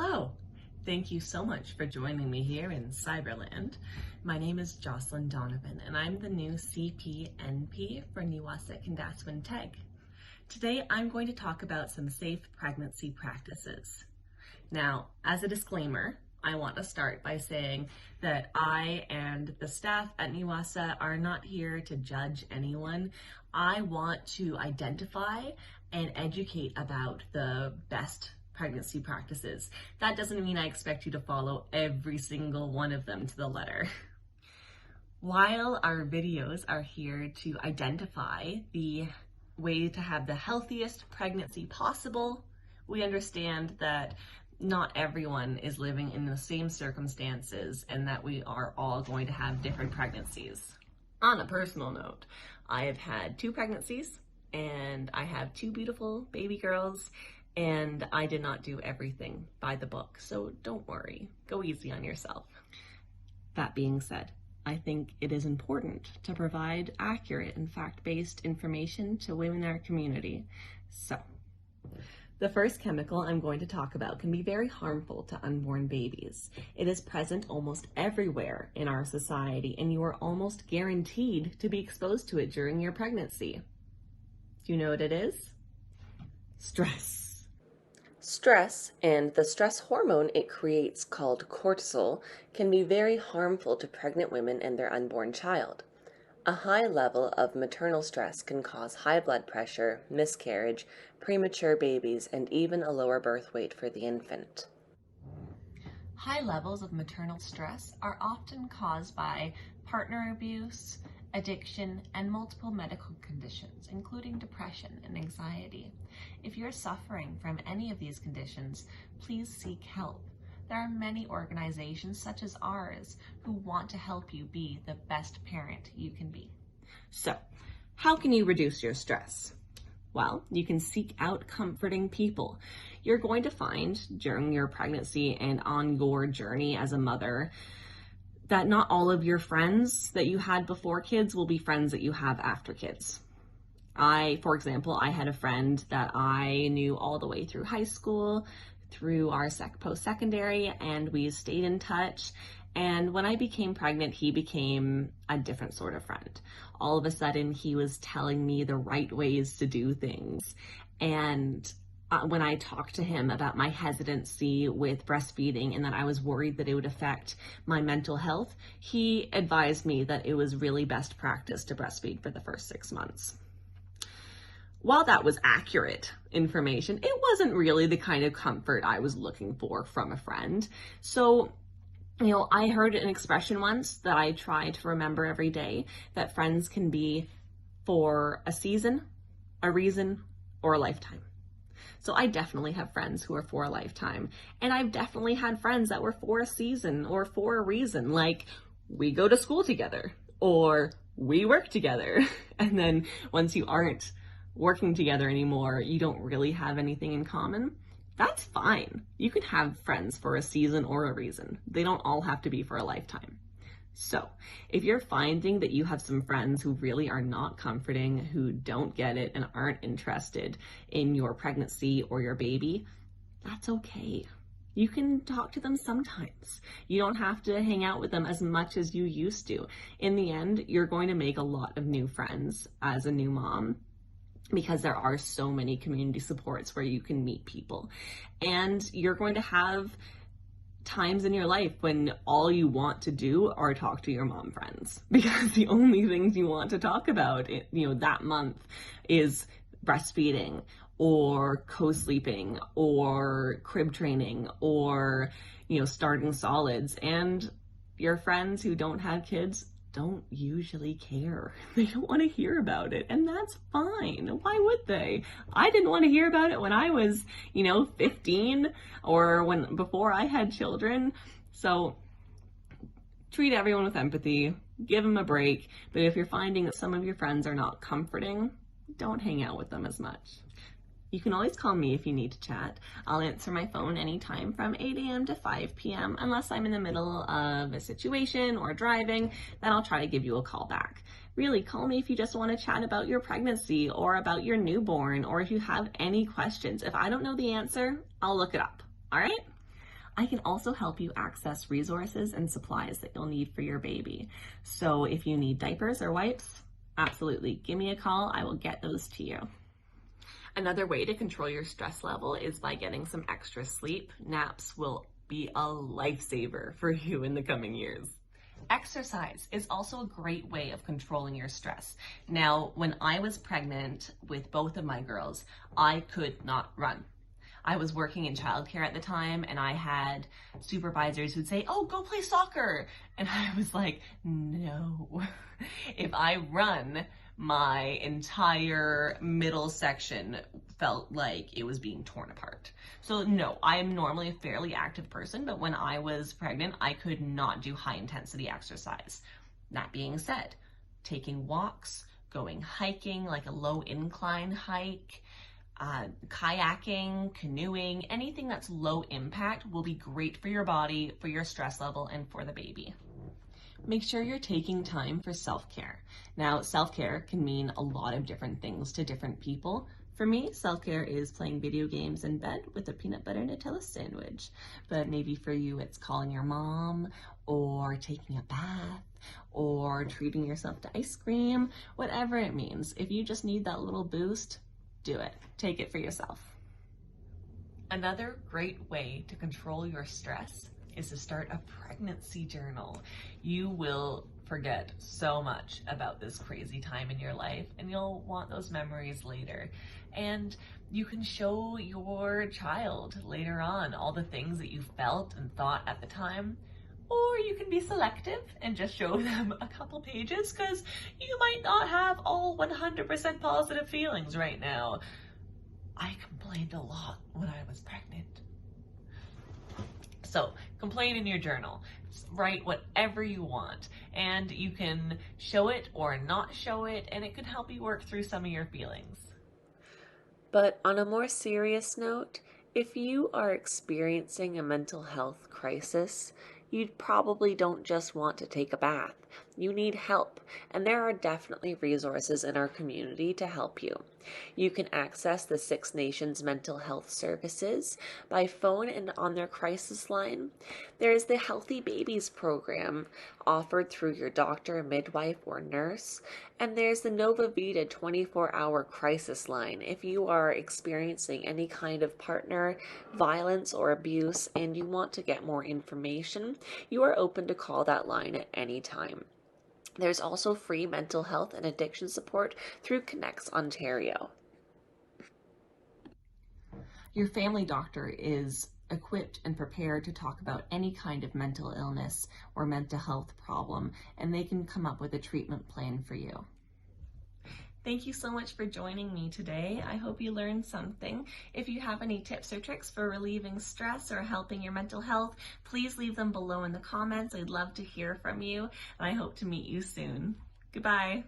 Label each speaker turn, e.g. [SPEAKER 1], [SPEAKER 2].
[SPEAKER 1] Hello. Thank you so much for joining me here in Cyberland. My name is Jocelyn Donovan, and I'm the new CPNP for Niuwasit Teg. Today, I'm going to talk about some safe pregnancy practices. Now, as a disclaimer, I want to start by saying that I and the staff at Niuwasit are not here to judge anyone. I want to identify and educate about the best pregnancy practices. That doesn't mean I expect you to follow every single one of them to the letter. While our videos are here to identify the way to have the healthiest pregnancy possible, we understand that not everyone is living in the same circumstances and that we are all going to have different pregnancies. On a personal note, I have had 2 pregnancies and I have 2 beautiful baby girls, and I did not do everything by the book, so don't worry, go easy on yourself. That being said, I think it is important to provide accurate and fact-based information to women in our community. So, the first chemical I'm going to talk about can be very harmful to unborn babies. It is present almost everywhere in our society, and you are almost guaranteed to be exposed to it during your pregnancy. Do you know what it is? Stress. Stress and the stress hormone it creates, called cortisol, can be very harmful to pregnant women and their unborn child. A high level of maternal stress can cause high blood pressure, miscarriage, premature babies, and even a lower birth weight for the infant. High levels of maternal stress are often caused by partner abuse, addiction, and multiple medical conditions, including depression and anxiety. If you're suffering from any of these conditions, please seek help. There are many organizations such as ours who want to help you be the best parent you can be. So, how can you reduce your stress? Well, you can seek out comforting people. You're going to find during your pregnancy and on your journey as a mother that not all of your friends that you had before kids will be friends that you have after kids. For example, I had a friend that I knew all the way through high school, through our post-secondary, and we stayed in touch. And when I became pregnant, he became a different sort of friend. All of a sudden, he was telling me the right ways to do things. And when I talked to him about my hesitancy with breastfeeding and that I was worried that it would affect my mental health, he advised me that it was really best practice to breastfeed for the first 6 months. While that was accurate information, it wasn't really the kind of comfort I was looking for from a friend. So, I heard an expression once that I try to remember every day, that friends can be for a season, a reason, or a lifetime. So I definitely have friends who are for a lifetime, and I've definitely had friends that were for a season or for a reason, like we go to school together or we work together. And then once you aren't working together anymore, you don't really have anything in common. That's fine. You can have friends for a season or a reason. They don't all have to be for a lifetime. So, if you're finding that you have some friends who really are not comforting, who don't get it and aren't interested in your pregnancy or your baby, that's okay. You can talk to them sometimes. You don't have to hang out with them as much as you used to. In the end, you're going to make a lot of new friends as a new mom, because there are so many community supports where you can meet people. And you're going to have times in your life when all you want to do are talk to your mom friends, because the only things you want to talk about, that month is breastfeeding or co-sleeping or crib training or, starting solids. And your friends who don't have kids don't usually care. They don't want to hear about it, and that's fine. Why would they? I didn't want to hear about it when I was, 15 or before I had children. So treat everyone with empathy, give them a break. But if you're finding that some of your friends are not comforting, don't hang out with them as much. You can always call me if you need to chat. I'll answer my phone anytime from 8 a.m. to 5 p.m. unless I'm in the middle of a situation or driving, then I'll try to give you a call back. Really, call me if you just want to chat about your pregnancy or about your newborn, or if you have any questions. If I don't know the answer, I'll look it up, all right? I can also help you access resources and supplies that you'll need for your baby. So if you need diapers or wipes, absolutely, give me a call. I will get those to you. Another way to control your stress level is by getting some extra sleep. Naps will be a lifesaver for you in the coming years. Exercise is also a great way of controlling your stress. Now, when I was pregnant with both of my girls, I could not run. I was working in childcare at the time, and I had supervisors who'd say, "Oh, go play soccer." And I was like, no. If I run, my entire middle section felt like it was being torn apart. So no, I am normally a fairly active person, but when I was pregnant, I could not do high intensity exercise. That being said, taking walks, going hiking, like a low incline hike, kayaking, canoeing, anything that's low impact will be great for your body, for your stress level, and for the baby. Make sure you're taking time for self-care. Now, self-care can mean a lot of different things to different people. For me, self-care is playing video games in bed with a peanut butter Nutella sandwich. But maybe for you, it's calling your mom, or taking a bath, or treating yourself to ice cream, whatever it means. If you just need that little boost, do it. Take it for yourself. Another great way to control your stress is to start a pregnancy journal. You will forget so much about this crazy time in your life, and you'll want those memories later. And you can show your child later on all the things that you felt and thought at the time. Or you can be selective and just show them a couple pages, because you might not have all 100% positive feelings right now. I complained a lot when I was pregnant. So complain in your journal. Write whatever you want, and you can show it or not show it, and it can help you work through some of your feelings.
[SPEAKER 2] But on a more serious note, if you are experiencing a mental health crisis, you probably don't just want to take a bath. You need help, and there are definitely resources in our community to help you. You can access the Six Nations Mental Health Services by phone and on their crisis line. There is the Healthy Babies program offered through your doctor, midwife, or nurse. And there's the Nova Vita 24-hour crisis line if you are experiencing any kind of partner violence or abuse and you want to get more information. You are open to call that line at any time. There's also free mental health and addiction support through Connects Ontario.
[SPEAKER 1] Your family doctor is equipped and prepared to talk about any kind of mental illness or mental health problem, and they can come up with a treatment plan for you. Thank you so much for joining me today. I hope you learned something. If you have any tips or tricks for relieving stress or helping your mental health, please leave them below in the comments. I'd love to hear from you, and I hope to meet you soon. Goodbye.